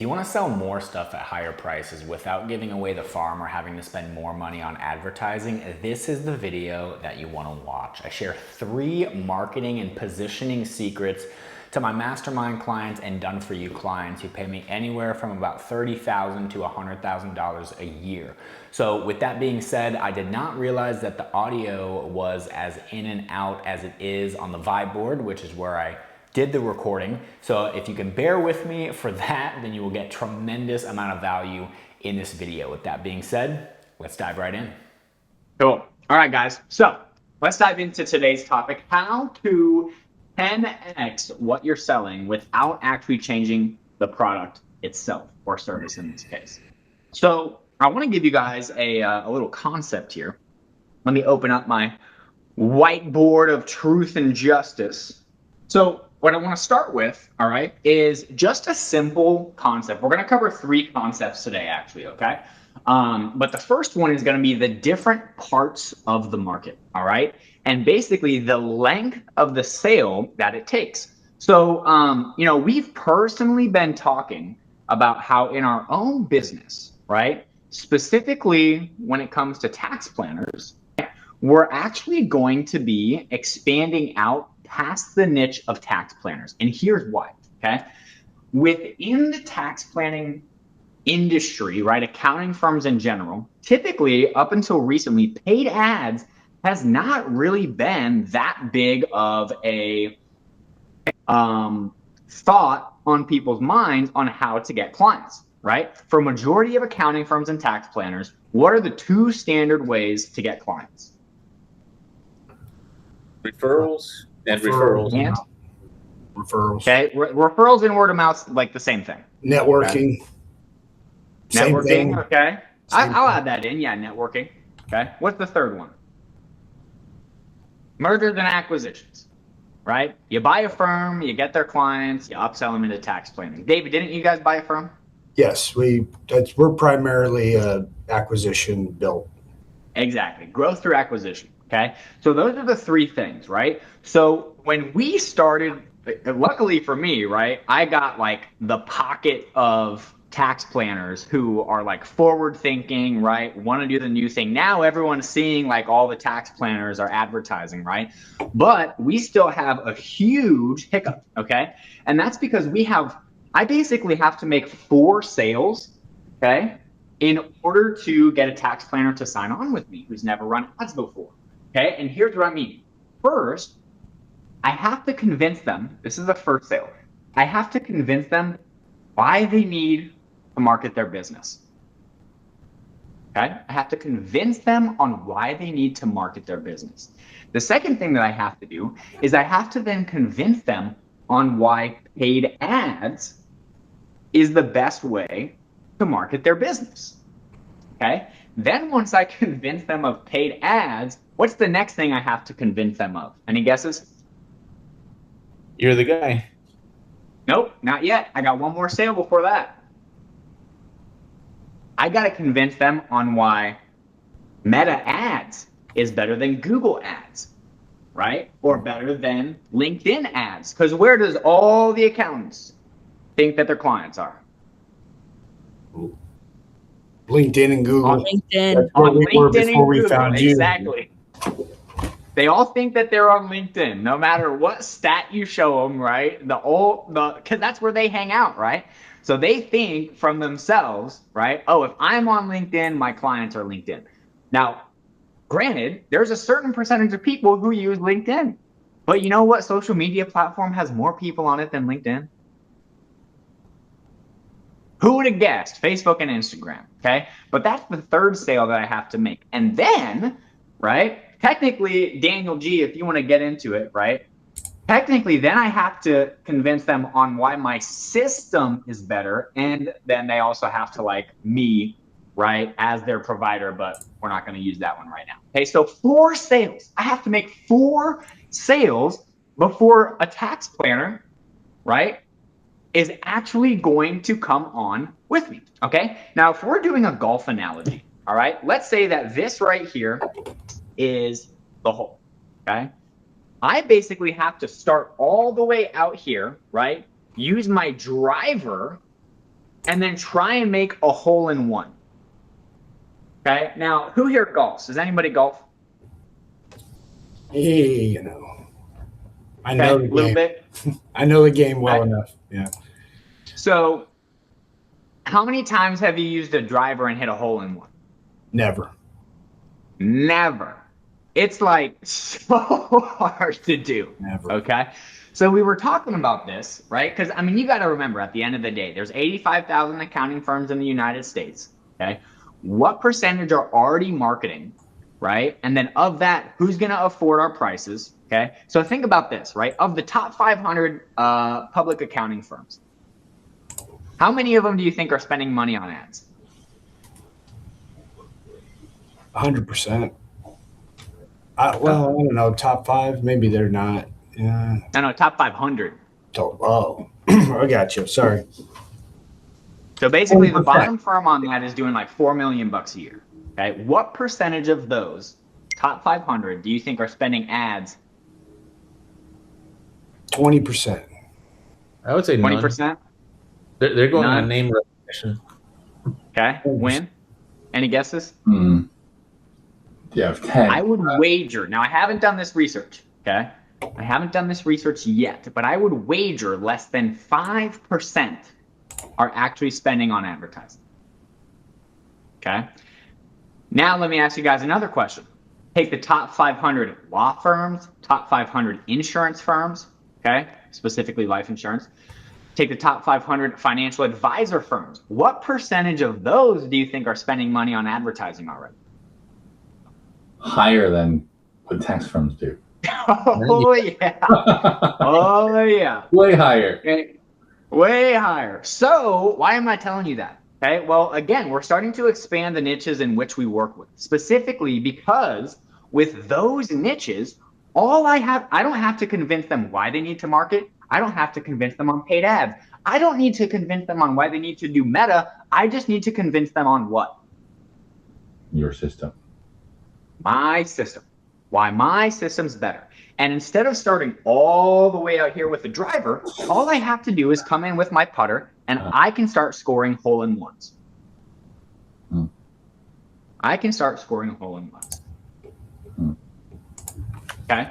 You want to sell more stuff at higher prices without giving away the farm or having to spend more money on advertising? This is the video that you want to watch. I share 3 marketing and positioning secrets to my mastermind clients and done for you clients who pay me anywhere from about $30,000 to $100,000 a year. So with that being said, I did not realize that the audio was as in and out as it is on the Vibe board, which is where I did the recording. So if you can bear with me for that, then you will get tremendous amount of value in this video. With that being said, let's dive right in. Cool. All right, guys. So let's dive into today's topic, how to 10x what you're selling without actually changing the product itself or service in this case. So I want to give you guys a little concept here. Let me open up my whiteboard of truth and justice. So what I want to start with, all right, is just a simple concept. We're going to cover 3 concepts today, actually, okay? But the first one is going to be the different parts of the market, all right? And basically the length of the sale that it takes. So, we've personally been talking about how in our own business, right, specifically when it comes to tax planners, we're actually going to be expanding out past the niche of tax planners. And here's why, okay? Within the tax planning industry, right, accounting firms in general, typically up until recently, paid ads has not really been that big of a thought on people's minds on how to get clients, right? For majority of accounting firms and tax planners, what are the 2 standard ways to get clients? Referrals and referrals. And Referrals. okay, referrals and word of mouth, like the same thing. Networking. Okay. Same Networking, thing. okay. Same I'll thing. add that in, yeah, networking. Okay, what's the third one? Mergers and acquisitions, right? You buy a firm, you get their clients, you upsell them into tax planning. David, didn't you guys buy a firm? Yes, we're primarily acquisition built. Exactly, growth through acquisition, okay? So those are the 3 things, right? So when we started, luckily for me, right, I got like the pocket of tax planners who are like forward thinking, right, want to do the new thing. Now everyone's seeing like all the tax planners are advertising, right? But we still have a huge hiccup, okay? And that's because I basically have to make 4 sales, okay, in order to get a tax planner to sign on with me who's never run ads before, okay? And here's what I mean. First, I have to convince them, this is the first sale, I have to convince them why they need to market their business. Okay? I have to convince them on why they need to market their business. The second thing that I have to do is I have to then convince them on why paid ads is the best way to market their business. Okay? Then once I convince them of paid ads, what's the next thing I have to convince them of? Any guesses? You're the guy. Nope, not yet. I got one more sale before that. I got to convince them on why Meta ads is better than Google ads, right? Or better than LinkedIn ads. Because where does all the accountants think that their clients are? LinkedIn and Google. On LinkedIn. That's where On we were LinkedIn before and we Google, found you. exactly. They all think that they're on LinkedIn, no matter what stat you show them, right? Because that's where they hang out, right? So they think from themselves, right? Oh, if I'm on LinkedIn, my clients are LinkedIn. Now, granted, there's a certain percentage of people who use LinkedIn, but you know what social media platform has more people on it than LinkedIn? Who would have guessed? Facebook and Instagram, okay? But that's the third sale that I have to make. And then, right, technically, Daniel G, if you want to get into it, right, technically, then I have to convince them on why my system is better. And then they also have to like me, right, as their provider, but we're not going to use that one right now. Okay, so 4 sales. I have to make 4 sales before a tax planner, right, is actually going to come on with me, okay? Now, if we're doing a golf analogy, all right, let's say that this right here is the hole, okay? I basically have to start all the way out here, right? Use my driver and then try and make a hole in one. Okay. Now, who here golfs? Does anybody golf? Hey, you know, I know Okay, the a little game. bit. I know the game well Right. enough. Yeah. So, how many times have you used a driver and hit a hole in one? Never. Never. It's like so hard to do. Never. Okay. So we were talking about this, right? Because I mean, you got to remember at the end of the day, there's 85,000 accounting firms in the United States. Okay. What percentage are already marketing, right? And then of that, who's going to afford our prices? Okay. So think about this, right? Of the top 500 public accounting firms, how many of them do you think are spending money on ads? 100%. Well, I don't know. Top 5, maybe they're not. Yeah. No, top 500. Oh, I got you. Sorry. So basically, the 40%. bottom firm on that is doing like $4 million a year. Okay, what percentage of those top 500 do you think are spending ads? 20%. I would say 20%. none. They're going None. on name recognition. Okay, win. Any guesses? Yeah, 10. I would wager. Now, I haven't done this research. Okay, I haven't done this research yet, but I would wager less than 5% are actually spending on advertising. Okay. Now, let me ask you guys another question. Take the top 500 law firms, top 500 insurance firms, okay, specifically life insurance. Take the top 500 financial advisor firms. What percentage of those do you think are spending money on advertising already? Higher than what tax firms do. Oh, yeah. Oh, yeah. Way higher. Okay. Way higher. So why am I telling you that? Okay, well, again, we're starting to expand the niches in which we work with, specifically because with those niches, I don't have to convince them why they need to market. I don't have to convince them on paid ads. I don't need to convince them on why they need to do Meta. I just need to convince them on what? Your system. My system. Why my system's better. And instead of starting all the way out here with the driver, all I have to do is come in with my putter and I can start scoring hole in ones. I can start scoring hole in ones. Okay.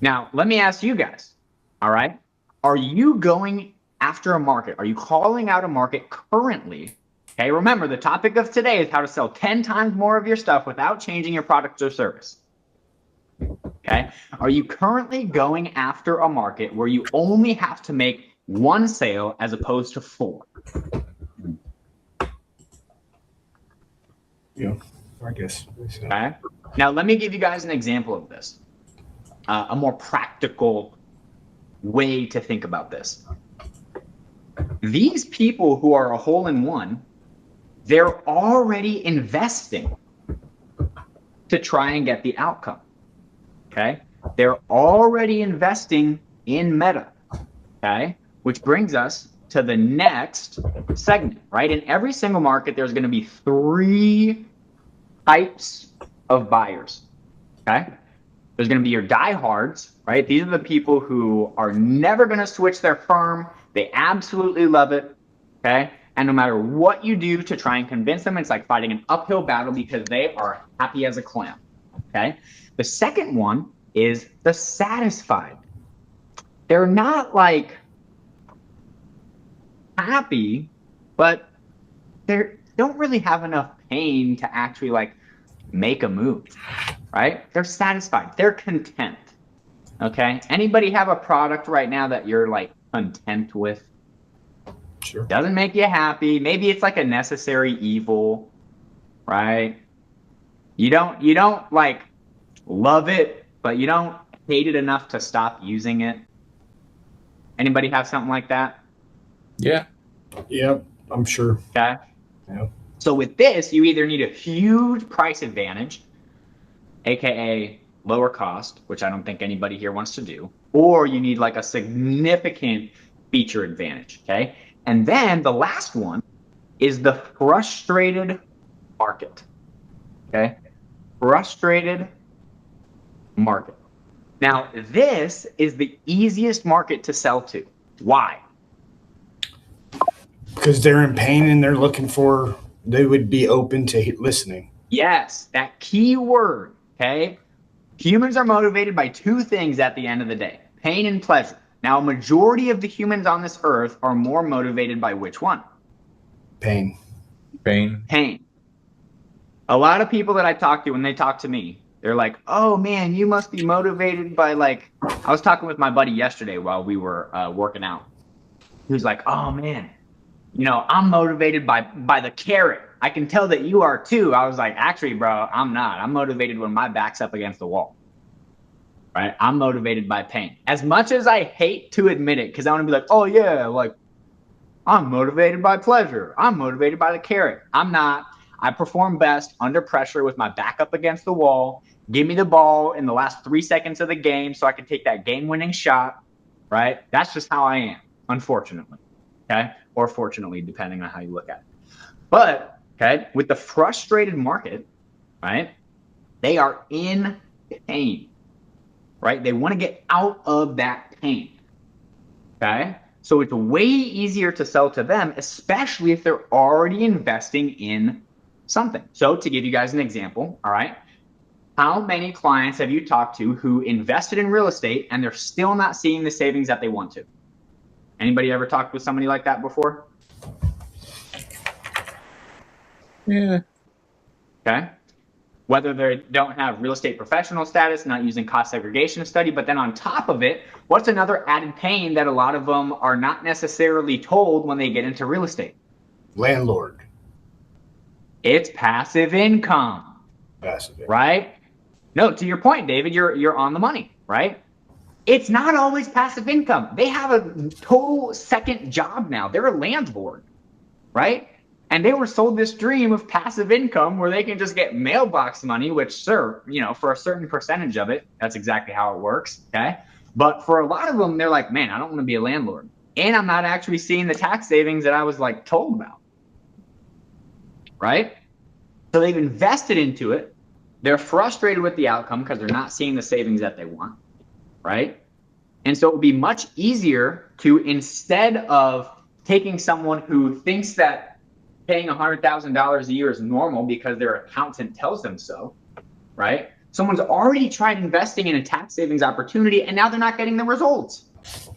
Now, let me ask you guys. All right. Are you going after a market? Are you calling out a market currently? Okay. Remember, the topic of today is how to sell 10 times more of your stuff without changing your product or service. Okay. Are you currently going after a market where you only have to make one sale as opposed to 4? Yeah, I guess. Okay. Now, let me give you guys an example of this, a more practical way to think about this. These people who are a hole in one, they're already investing to try and get the outcome. Okay. They're already investing in Meta. Okay. Which brings us to the next segment, right? In every single market, there's going to be 3 types of buyers. Okay. There's going to be your diehards, right? These are the people who are never going to switch their firm. They absolutely love it. Okay. And no matter what you do to try and convince them, it's like fighting an uphill battle because they are happy as a clam. Okay. The second one is the satisfied. They're not like happy, but they don't really have enough pain to actually like make a move, right? They're satisfied. They're content. Okay. Anybody have a product right now that you're like content with? Sure. Doesn't make you happy. Maybe it's like a necessary evil, right? You don't like love it, but you don't hate it enough to stop using it. Anybody have something like that? Yeah. Yep, I'm sure. Okay. Yeah. So with this, you either need a huge price advantage, aka lower cost, which I don't think anybody here wants to do, or you need like a significant feature advantage. Okay. And then the last one is the frustrated market. Okay. Frustrated market. Now, this is the easiest market to sell to. Why? Because they're in pain and they're looking for, they would be open to listening. Yes, that key word, okay? Humans are motivated by two things at the end of the day, pain and pleasure. Now, a majority of the humans on this earth are more motivated by which one? Pain. Pain. Pain. A lot of people that I talk to, when they talk to me, they're like, oh man, you must be motivated by like, I was talking with my buddy yesterday while we were working out. He was like, oh man, you know, I'm motivated by the carrot. I can tell that you are too. I was like, actually, bro, I'm not. I'm motivated when my back's up against the wall. Right? I'm motivated by pain. As much as I hate to admit it, because I want to be like, oh yeah, like I'm motivated by pleasure. I'm motivated by the carrot. I'm not. I perform best under pressure with my back up against the wall. Give me the ball in the last 3 seconds of the game so I can take that game-winning shot. Right? That's just how I am, unfortunately. Okay? Or fortunately, depending on how you look at it. But, okay, with the frustrated market, right, they are in pain, right? They want to get out of that pain, okay? So it's way easier to sell to them, especially if they're already investing in something. So to give you guys an example, all right, how many clients have you talked to who invested in real estate and they're still not seeing the savings that they want to? Anybody ever talked with somebody like that before? Yeah. Okay. Whether they don't have real estate professional status, not using cost segregation study, but then on top of it, what's another added pain that a lot of them are not necessarily told when they get into real estate? Landlord. It's passive income, Passive. right? No, to your point, David, you're on the money, right? It's not always passive income. They have a total second job now. They're a landlord, right? And they were sold this dream of passive income where they can just get mailbox money, which, sir, you know, for a certain percentage of it, that's exactly how it works, okay? But for a lot of them, they're like, man, I don't want to be a landlord. And I'm not actually seeing the tax savings that I was like told about, right? So they've invested into it. They're frustrated with the outcome because they're not seeing the savings that they want, right? And so it would be much easier to, instead of taking someone who thinks that paying $100,000 a year is normal because their accountant tells them so, right? Someone's already tried investing in a tax savings opportunity and now they're not getting the results.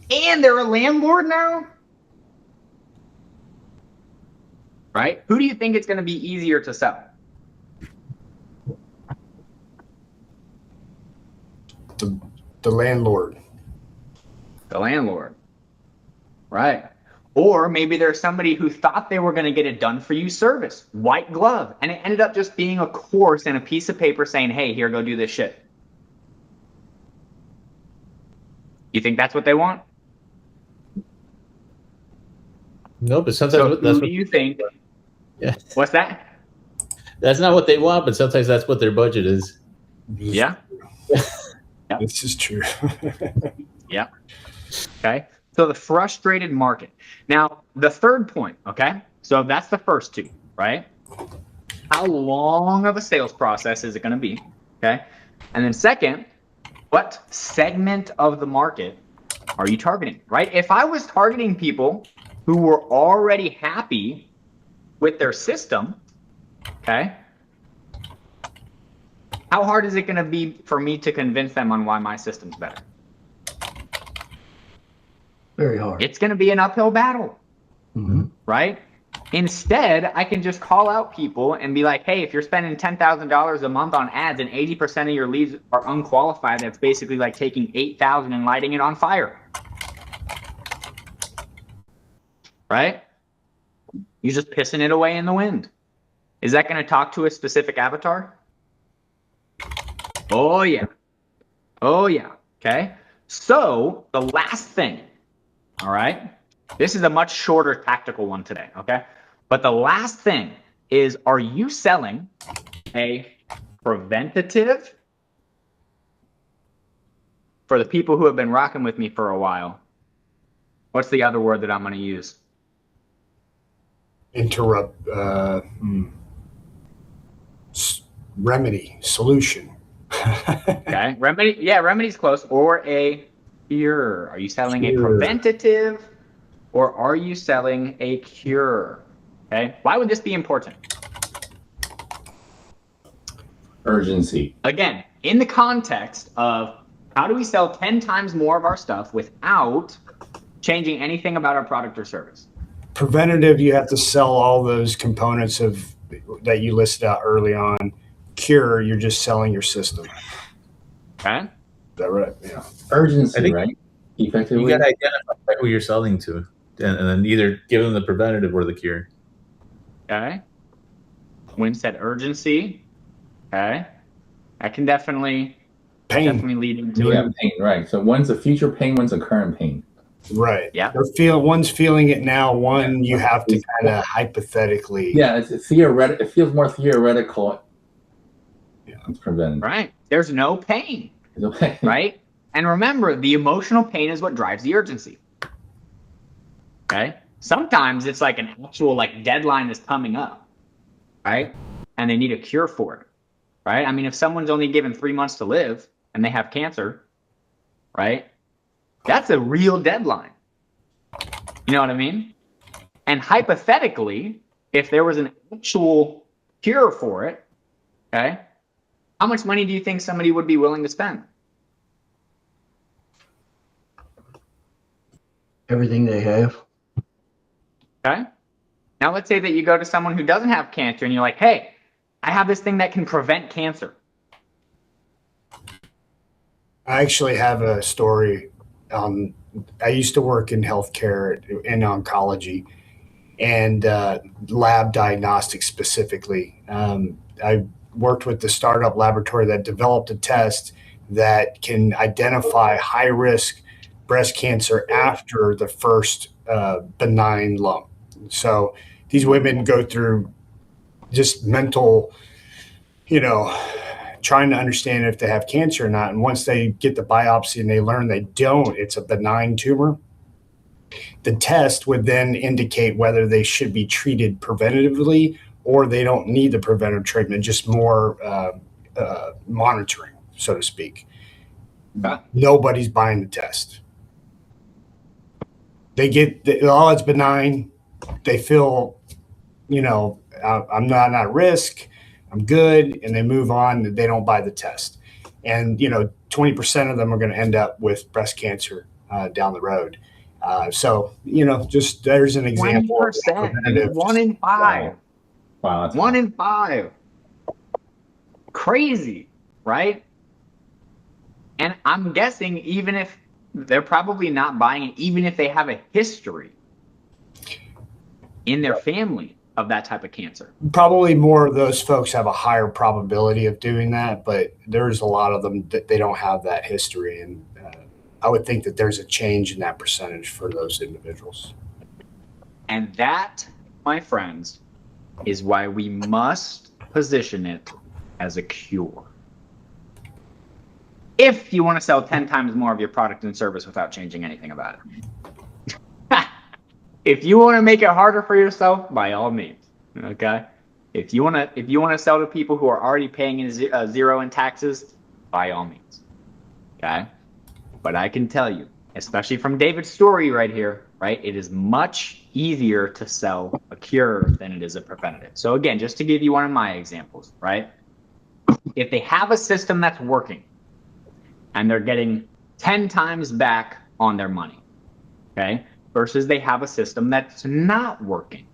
And they're a landlord now, right? Who do you think it's going to be easier to sell? The landlord. The landlord, right? Or maybe there's somebody who thought they were going to get a done for you service, white glove, and it ended up just being a course and a piece of paper saying, hey, here, go do this shit. You think that's what they want? No, but sometimes So that's who what, do you think? Yeah. What's that? that's not what they want, but sometimes that's what their budget is. Yeah. This is true. Yeah. Okay. So the frustrated market. Now, the third point, okay? So that's the first two, right? How long of a sales process is it going to be? Okay. And then second, what segment of the market are you targeting, right? If I was targeting people who were already happy with their system, okay, how hard is it going to be for me to convince them on why my system's better? Very hard. It's going to be an uphill battle, right? Instead, I can just call out people and be like, hey, if you're spending $10,000 a month on ads and 80% of your leads are unqualified, that's basically like taking 8,000 and lighting it on fire, right? You're just pissing it away in the wind. Is that going to talk to a specific avatar? Oh, yeah. Oh, yeah. Okay. So the last thing, all right, this is a much shorter tactical one today. Okay. But the last thing is, are you selling a preventative? For the people who have been rocking with me for a while, what's the other word that I'm going to use? Interrupt. Remedy. Solution. Okay. Remedy. Yeah, remedy's close. Or a cure. Are you selling a Cure. preventative or are you selling a cure? Okay. Why would this be important? Urgency. Again, in the context of how do we sell 10 times more of our stuff without changing anything about our product or service? Preventative, you have to sell all those components of that you listed out early on. Cure, you're just selling your system. Is Okay. that right? Yeah. Urgency, I think- right? You Effectively. got to identify who you're selling to, and then either give them the preventative or the cure. Okay. Win said urgency. Okay. That can definitely Pain. lead into Yeah, it. pain, right. So one's a future pain, one's a current pain. Right. Yeah. One's feeling it now. One you have to kind of hypothetically. Yeah, it's theoretical. It feels more theoretical. Yeah, it's prevented. Right. There's no pain. It's okay. Right? And remember, the emotional pain is what drives the urgency. Okay? Sometimes it's like an actual deadline is coming up, right? And they need a cure for it, right? I mean, if someone's only given 3 months to live and they have cancer, right? That's a real deadline. You know what I mean? And hypothetically, if there was an actual cure for it, okay, how much money do you think somebody would be willing to spend? Everything they have. Okay. Now let's say that you go to someone who doesn't have cancer and you're like, hey, I have this thing that can prevent cancer. I actually have a story. I used to work in healthcare in oncology and lab diagnostics specifically. I worked with the startup laboratory that developed a test that can identify high risk breast cancer after the first benign lump. So these women go through just mental, trying to understand if they have cancer or not. And once they get the biopsy and they learn they don't, it's a benign tumor. The test would then indicate whether they should be treated preventatively or they don't need the preventive treatment, just more monitoring, so to speak. Nobody's buying the test. They get, it's benign. They feel, I'm not at risk. I'm good. And they move on. They don't buy the test. And, 20% of them are going to end up with breast cancer down the road. So, just there's an example. 20%. 1 in 5. Wow. That's 1 in 5. Crazy, right? And I'm guessing even if they're probably not buying it, even if they have a history in their family of that type of cancer. Probably more of those folks have a higher probability of doing that, but there's a lot of them that they don't have that history. And I would think that there's a change in that percentage for those individuals. And that, my friends, is why we must position it as a cure. If you want to sell 10 times more of your product and service without changing anything about it. If you want to make it harder for yourself, by all means, okay? If you want to sell to people who are already paying zero in taxes, by all means, okay? But I can tell you, especially from David's story right here, right? It is much easier to sell a cure than it is a preventative. So again, just to give you one of my examples, right? If they have a system that's working and they're getting 10 times back on their money, okay? Versus they have a system that's not working,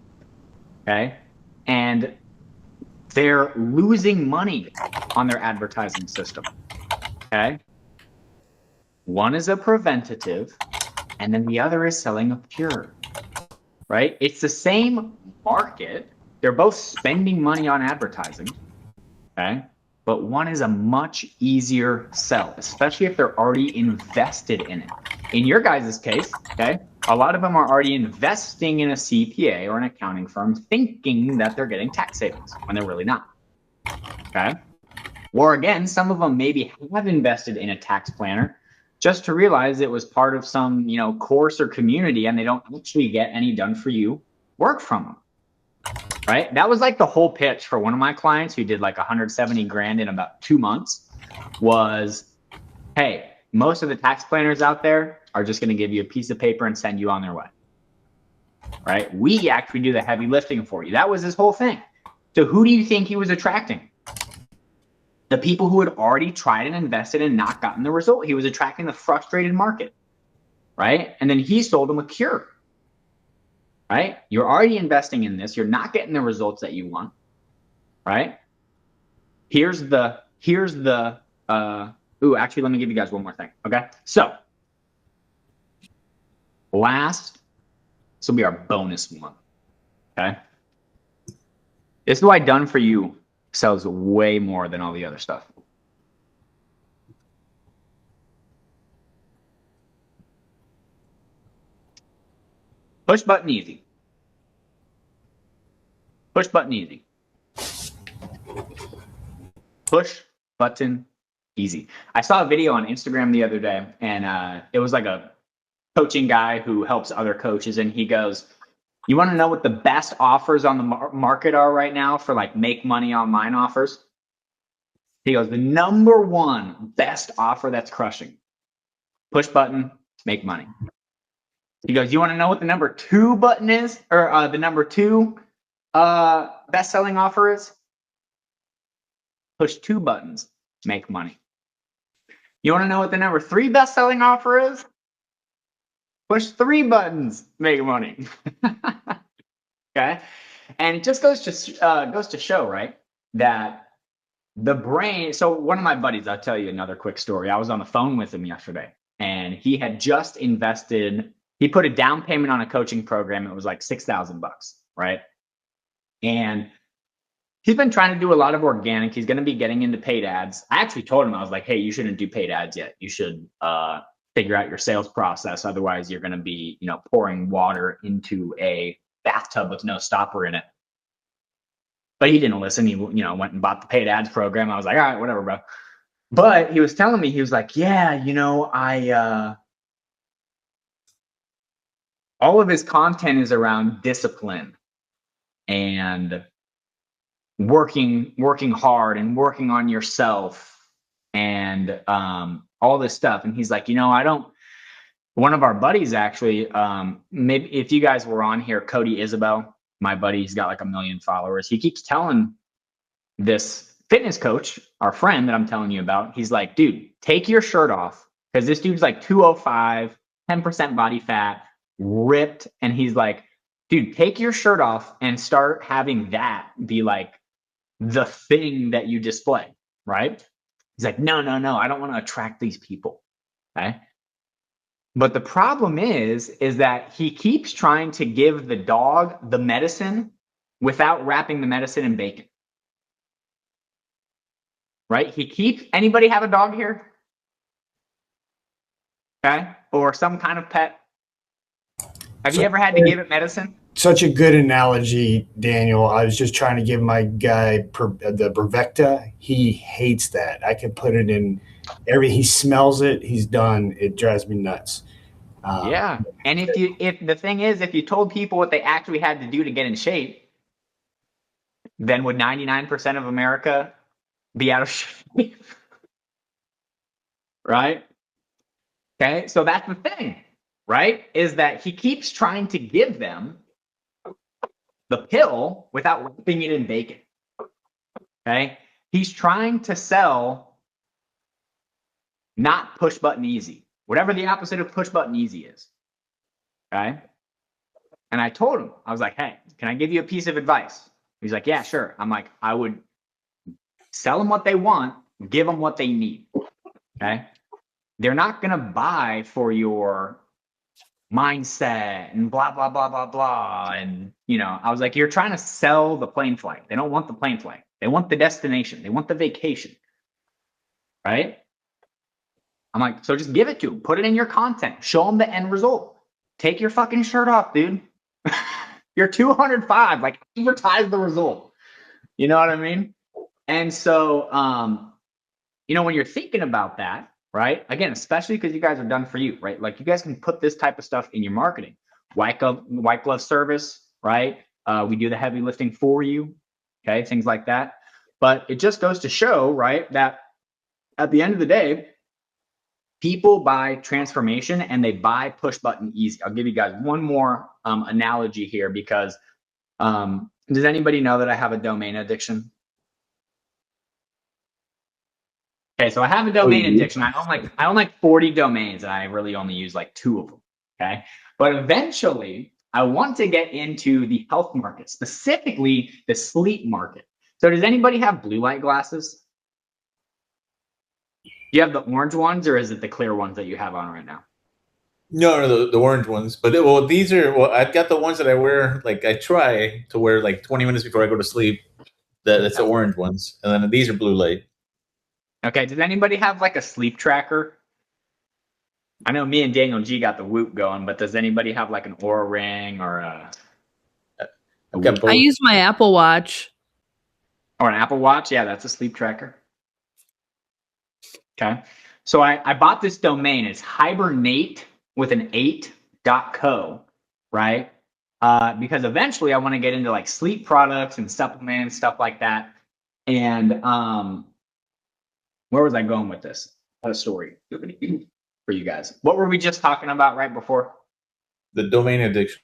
okay? And they're losing money on their advertising system, okay? One is a preventative, and then the other is selling a cure, right? It's the same market. They're both spending money on advertising, okay? But one is a much easier sell, especially if they're already invested in it. In your guys' case, okay, a lot of them are already investing in a CPA or an accounting firm thinking that they're getting tax savings when they're really not, okay? Or again, some of them maybe have invested in a tax planner just to realize it was part of some, course or community and they don't actually get any done for you work from them. Right? That was like the whole pitch for one of my clients who did like 170 grand in about 2 months was, hey, most of the tax planners out there are just going to give you a piece of paper and send you on their way. right? We actually do the heavy lifting for you. That was his whole thing. So who do you think he was attracting? The people who had already tried and invested and not gotten the result. He was attracting the frustrated market, right? And then he sold them a cure, right? You're already investing in this. You're not getting the results that you want, right? Here's the, actually, let me give you guys one more thing, okay? So, this will be our bonus one, okay? This is what I done for you sells way more than all the other stuff. Push button easy. Push button easy. Push button easy. I saw a video on Instagram the other day, and it was like a coaching guy who helps other coaches, and he goes, you want to know what the best offers on the market are right now for like make money online offers? He goes, the number one best offer that's crushing. Push button, make money. He goes, you want to know what the number 2 button is? Or the number 2 best-selling offer is? Push 2 buttons, make money. You want to know what the number 3 best-selling offer is? Push 3 buttons, make money. Okay, and it just goes to show, right, that the brain. So one of my buddies, I'll tell you another quick story. I was on the phone with him yesterday, and he had just invested. He put a down payment on a coaching program. It was like $6,000, right? And he's been trying to do a lot of organic. He's going to be getting into paid ads. I actually told him, I was like, hey, you shouldn't do paid ads yet. You should figure out your sales process. Otherwise, you're going to be, pouring water into a bathtub with no stopper in it. But he didn't listen. He, went and bought the paid ads program. I was like, all right, whatever, bro. But he was telling me, he was like, yeah, all of his content is around discipline and working hard and working on yourself and all this stuff. And he's like, one of our buddies actually, maybe if you guys were on here, Cody Isabel, my buddy, he's got like 1 million followers. He keeps telling this fitness coach, our friend that I'm telling you about, he's like, dude, take your shirt off, because this dude's like 205, 10% body fat, ripped. And he's like, dude, take your shirt off and start having that be like the thing that you display, right? He's like, no, I don't want to attract these people, okay? But the problem is that he keeps trying to give the dog the medicine without wrapping the medicine in bacon. Right? Anybody have a dog here? Okay? Or some kind of pet? Have you ever had to give it medicine? Such a good analogy, Daniel. I was just trying to give my guy the Bravecta. He hates that. I can put it in he smells it, he's done. It drives me nuts. Yeah. And if the thing is, if you told people what they actually had to do to get in shape, then would 99% of America be out of shape? Right? Okay. So that's the thing, right? Is that he keeps trying to give them the pill without wrapping it in bacon. Okay. He's trying to sell not push button easy. Whatever the opposite of push button easy is. Okay. And I told him, I was like, hey, can I give you a piece of advice? He's like, yeah, sure. I'm like, I would sell them what they want, give them what they need. Okay. They're not going to buy for your mindset and blah, blah, blah, blah, blah. And, I was like, you're trying to sell the plane flight. They don't want the plane flight. They want the destination. They want the vacation. Right. I'm like, so just give it to them. Put it in your content. Show them the end result. Take your fucking shirt off, dude. You're 205. Like, advertise the result. You know what I mean? And so, when you're thinking about that, right? Again, especially because you guys are done for you, right? Like, you guys can put this type of stuff in your marketing. White glove service, right? We do the heavy lifting for you. Okay, things like that. But it just goes to show, right, that at the end of the day, people buy transformation and they buy push button easy. I'll give you guys one more analogy here because does anybody know that I have a domain addiction? Okay, so I have a domain addiction. I own like 40 domains, and I really only use like 2 of them. Okay, but eventually I want to get into the health market, specifically the sleep market. So does anybody have blue light glasses? Do you have the orange ones, or is it the clear ones that you have on right now? No, the orange ones. But I've got the ones that I wear. Like I try to wear like 20 minutes before I go to sleep. That's the orange ones, and then these are blue light. Okay, does anybody have like a sleep tracker? I know me and Daniel G got the Whoop going, but does anybody have like an Oura Ring or I've got both. I use my Apple Watch. or an Apple Watch? Yeah, that's a sleep tracker. Okay, so I bought this domain. It's hibernate with an 8.co, right? Because eventually I want to get into like sleep products and supplements, stuff like that. And where was I going with this? A story for you guys. What were we just talking about right before? The domain addiction.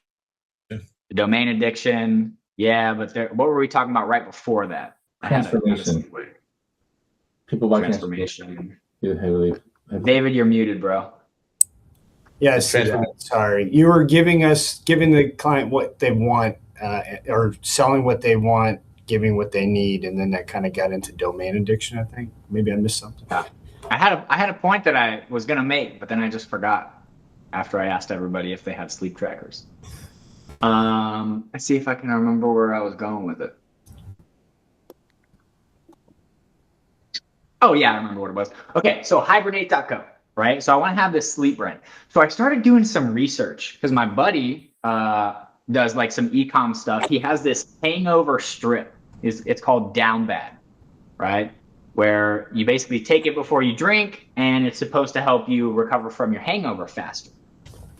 The domain addiction. Yeah, but what were we talking about right before that? Transformation. People buy Transformation. Yeah, heavily. David, you're muted, bro. Yes, sorry. You were giving the client what they want, or selling what they want, giving what they need, and then that kind of got into domain addiction, I think. Maybe I missed something. Yeah. I had a point that I was gonna make, but then I just forgot after I asked everybody if they had sleep trackers. Let's see if I can remember where I was going with it. Oh yeah, I remember what it was. Okay, so hibernate.co, right? So I want to have this sleep brand. So I started doing some research because my buddy does like some e-com stuff. He has this hangover strip. It's called Down Bad, right? Where you basically take it before you drink, and it's supposed to help you recover from your hangover faster.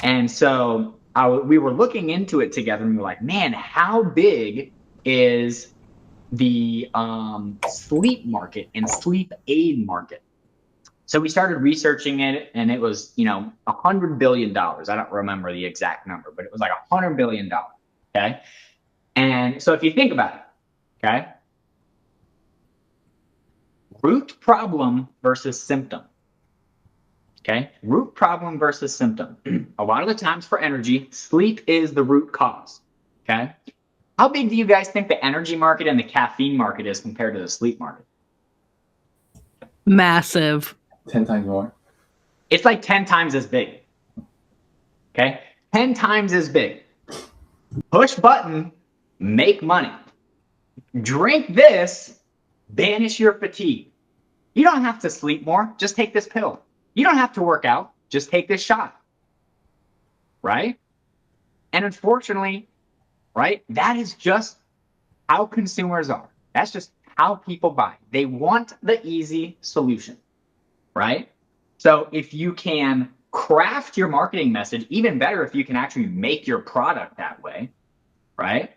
And so we were looking into it together, and we were like, man, how big is the sleep market and sleep aid market? So we started researching it, and it was, $100 billion. I don't remember the exact number, but it was like $100 billion. Okay. And so if you think about it, okay, root problem versus symptom. Okay. Root problem versus symptom. A lot of the times for energy, sleep is the root cause. Okay. How big do you guys think the energy market and the caffeine market is compared to the sleep market? Massive. 10 times more. It's like 10 times as big. Okay? 10 times as big. Push button, make money. Drink this, banish your fatigue. You don't have to sleep more, just take this pill. You don't have to work out, just take this shot. Right? And unfortunately, right, that is just how consumers are. That's just how people buy. They want the easy solution. Right? So if you can craft your marketing message, even better if you can actually make your product that way, right?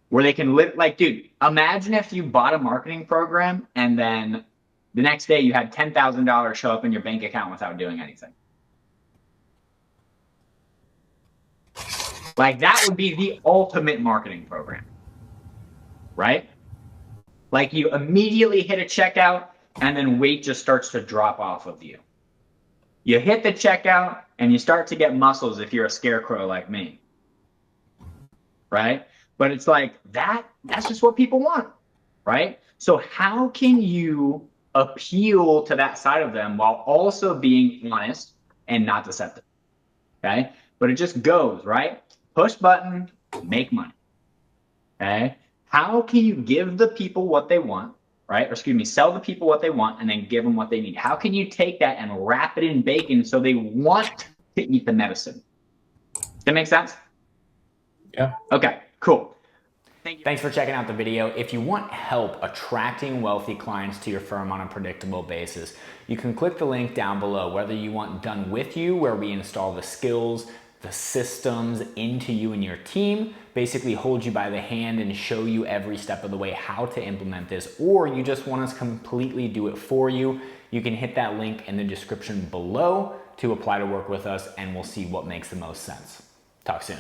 Where they can live, like, dude, imagine if you bought a marketing program and then the next day you had $10,000 show up in your bank account without doing anything. Like, that would be the ultimate marketing program, right? Like, you immediately hit a checkout, and then weight just starts to drop off of you. You hit the checkout, and you start to get muscles if you're a scarecrow like me. Right? But it's like, that's just what people want. Right? So how can you appeal to that side of them while also being honest and not deceptive? Okay? But it just goes, right? Push button, make money. Okay? How can you give the people what they want? Right? Or excuse me, sell the people what they want and then give them what they need. How can you take that and wrap it in bacon so they want to eat the medicine? Does that make sense? Yeah. Okay, cool. Thank you. Thanks for checking out the video. If you want help attracting wealthy clients to your firm on a predictable basis, you can click the link down below, whether you want done with you, where we install the skills, the systems into you and your team, basically hold you by the hand and show you every step of the way how to implement this, or you just want us to completely do it for you, you can hit that link in the description below to apply to work with us, and we'll see what makes the most sense. Talk soon.